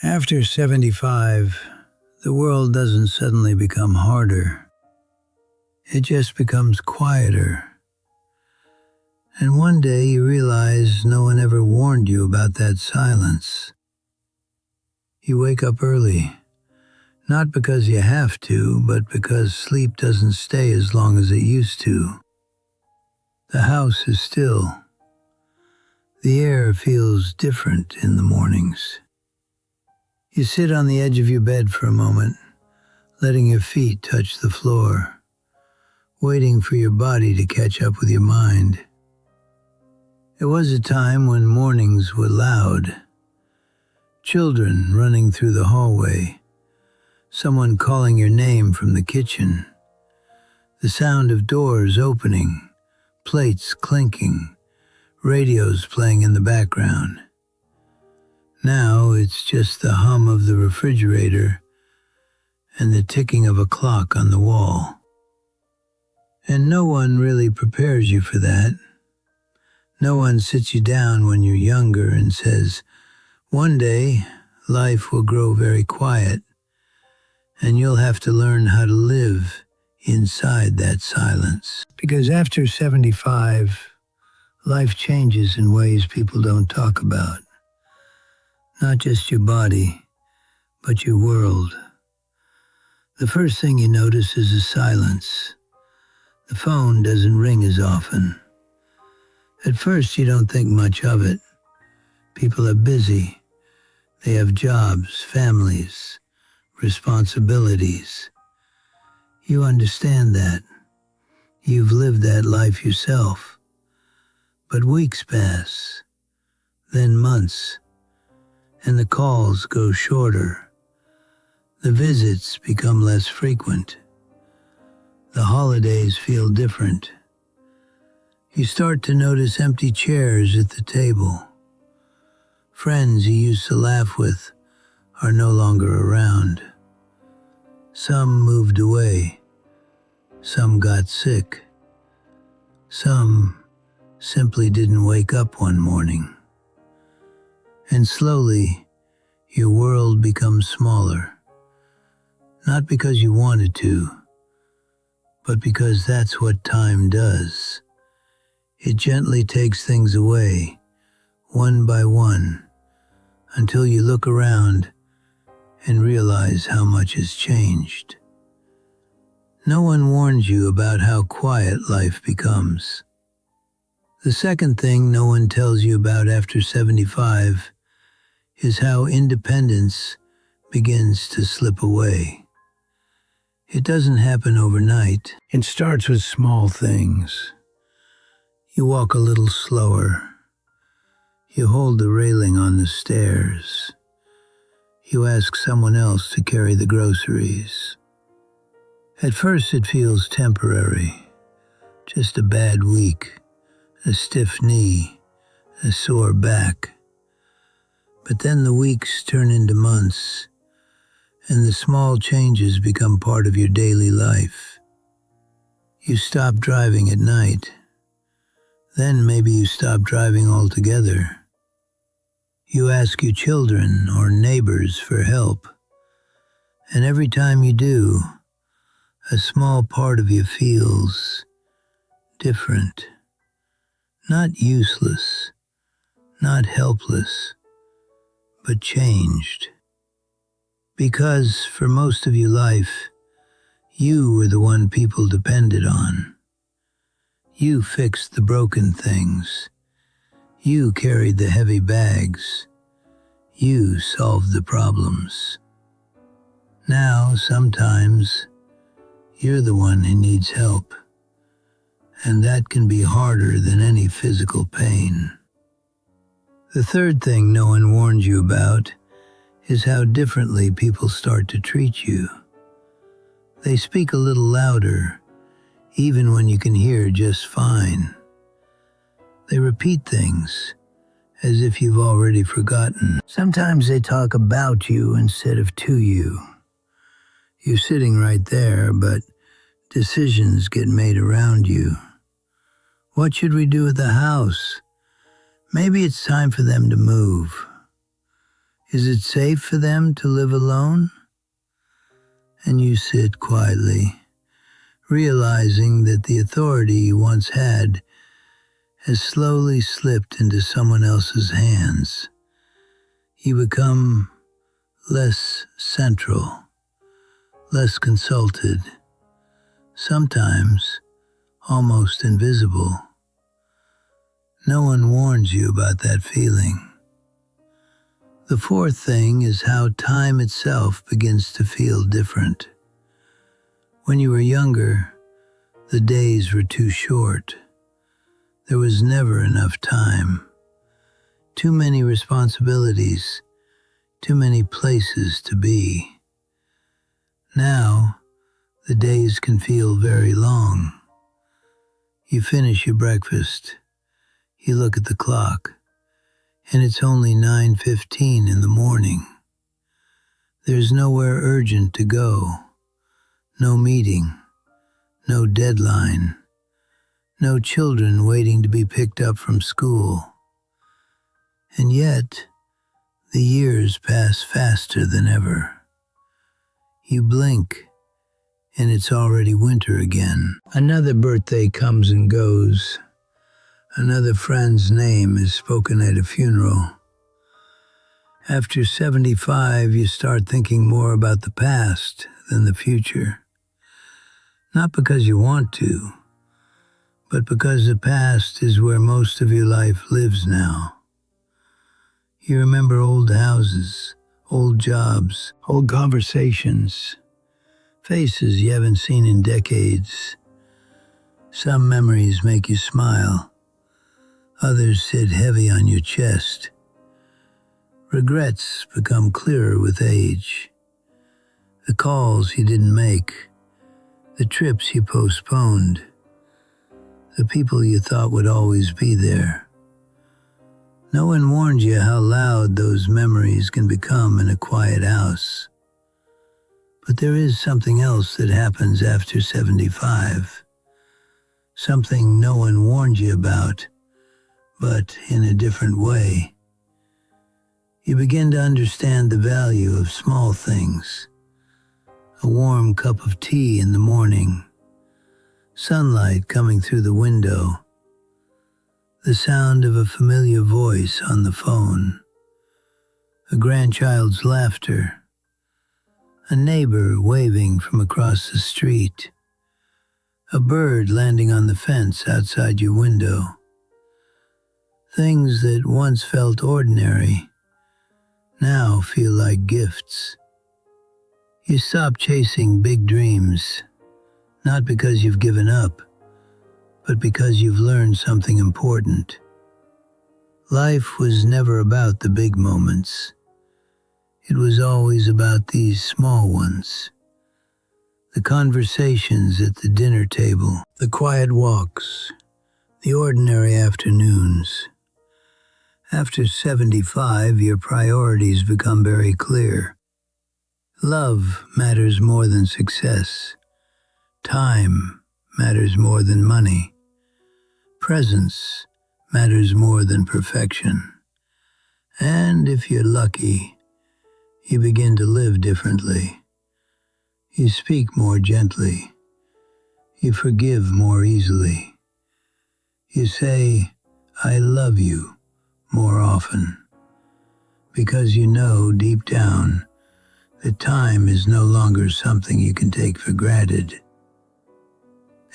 After 75, the world doesn't suddenly become harder. It just becomes quieter. And one day you realize no one ever warned you about that silence. You wake up early, not because you have to, but because sleep doesn't stay as long as it used to. The house is still. The air feels different in the mornings. You sit on the edge of your bed for a moment, letting your feet touch the floor, waiting for your body to catch up with your mind. It was a time when mornings were loud. Children running through the hallway, someone calling your name from the kitchen, the sound of doors opening, plates clinking, radios playing in the background. Now it's just the hum of the refrigerator and the ticking of a clock on the wall. And no one really prepares you for that. No one sits you down when you're younger and says, one day life will grow very quiet and you'll have to learn how to live inside that silence. Because after 75, life changes in ways people don't talk about. Not just your body, but your world. The first thing you notice is a silence. The phone doesn't ring as often. At first, you don't think much of it. People are busy. They have jobs, families, responsibilities. You understand that. You've lived that life yourself. But weeks pass, then months, and the calls go shorter. The visits become less frequent. The holidays feel different. You start to notice empty chairs at the table. Friends you used to laugh with are no longer around. Some moved away. Some got sick. Some simply didn't wake up one morning. And slowly, your world becomes smaller. Not because you wanted to, but because that's what time does. It gently takes things away, one by one, until you look around and realize how much has changed. No one warns you about how quiet life becomes. The second thing no one tells you about after 75 is how independence begins to slip away. It doesn't happen overnight. It starts with small things. You walk a little slower. You hold the railing on the stairs. You ask someone else to carry the groceries. At first it feels temporary, just a bad week, a stiff knee, a sore back. But then the weeks turn into months, and the small changes become part of your daily life. You stop driving at night. Then maybe you stop driving altogether. You ask your children or neighbors for help. And every time you do, a small part of you feels different. Not useless, not helpless, but changed. Because for most of your life, you were the one people depended on. You fixed the broken things. You carried the heavy bags. You solved the problems. Now, sometimes, you're the one who needs help. And that can be harder than any physical pain. The third thing no one warns you about is how differently people start to treat you. They speak a little louder, even when you can hear just fine. They repeat things, as if you've already forgotten. Sometimes they talk about you instead of to you. You're sitting right there, but decisions get made around you. What should we do with the house? Maybe it's time for them to move. Is it safe for them to live alone? And you sit quietly, realizing that the authority you once had has slowly slipped into someone else's hands. You become less central, less consulted, sometimes almost invisible. No one warns you about that feeling. The fourth thing is how time itself begins to feel different. When you were younger, the days were too short. There was never enough time. Too many responsibilities, too many places to be. Now, the days can feel very long. You finish your breakfast, you look at the clock, and it's only 9:15 in the morning. There's nowhere urgent to go, no meeting, no deadline, no children waiting to be picked up from school. And yet, the years pass faster than ever. You blink, and it's already winter again. Another birthday comes and goes. Another friend's name is spoken at a funeral. After 75, you start thinking more about the past than the future. Not because you want to, but because the past is where most of your life lives now. You remember old houses, old jobs, old conversations, faces you haven't seen in decades. Some memories make you smile. Others sit heavy on your chest. Regrets become clearer with age. The calls you didn't make, the trips you postponed, the people you thought would always be there. No one warned you how loud those memories can become in a quiet house. But there is something else that happens after 75. Something no one warned you about, but in a different way. You begin to understand the value of small things. A warm cup of tea in the morning, sunlight coming through the window, the sound of a familiar voice on the phone, a grandchild's laughter, a neighbor waving from across the street, a bird landing on the fence outside your window. Things that once felt ordinary now feel like gifts. You stop chasing big dreams, not because you've given up, but because you've learned something important. Life was never about the big moments. It was always about these small ones. The conversations at the dinner table, the quiet walks, the ordinary afternoons. After 75, your priorities become very clear. Love matters more than success. Time matters more than money. Presence matters more than perfection. And if you're lucky, you begin to live differently. You speak more gently. You forgive more easily. You say, "I love you," more often, because you know deep down that time is no longer something you can take for granted.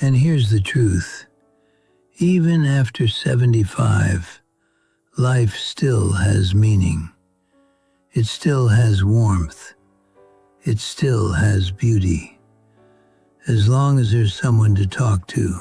And here's the truth. Even after 75, life still has meaning. It still has warmth. It still has beauty. As long as there's someone to talk to,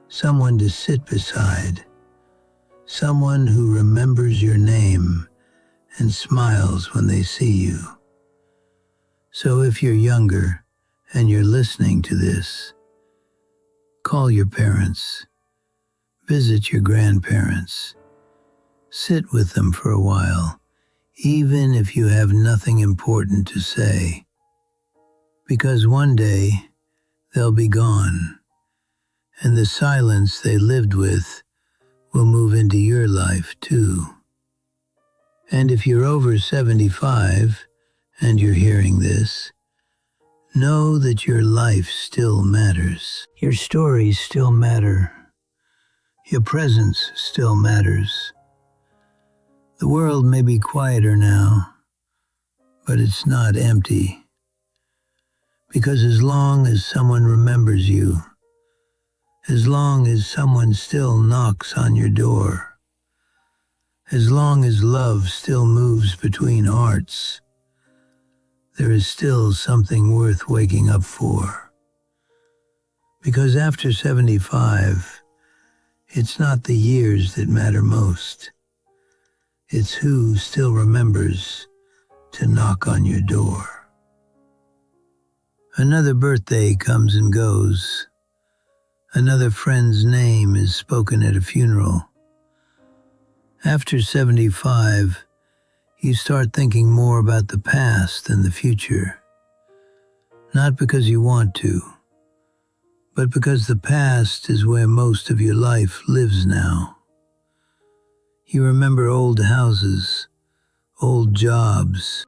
someone to sit beside, someone who remembers your name and smiles when they see you. So if you're younger and you're listening to this, call your parents, visit your grandparents, sit with them for a while, even if you have nothing important to say. Because one day they'll be gone, and the silence they lived with will move into your life too. And if you're over 75 and you're hearing this, know that your life still matters. Your stories still matter. Your presence still matters. The world may be quieter now, but it's not empty. Because as long as someone remembers you, as long as someone still knocks on your door, as long as love still moves between hearts, there is still something worth waking up for. Because after 75, it's not the years that matter most. It's who still remembers to knock on your door. Another birthday comes and goes. Another friend's name is spoken at a funeral. After 75, you start thinking more about the past than the future. Not because you want to, but because the past is where most of your life lives now. You remember old houses, old jobs,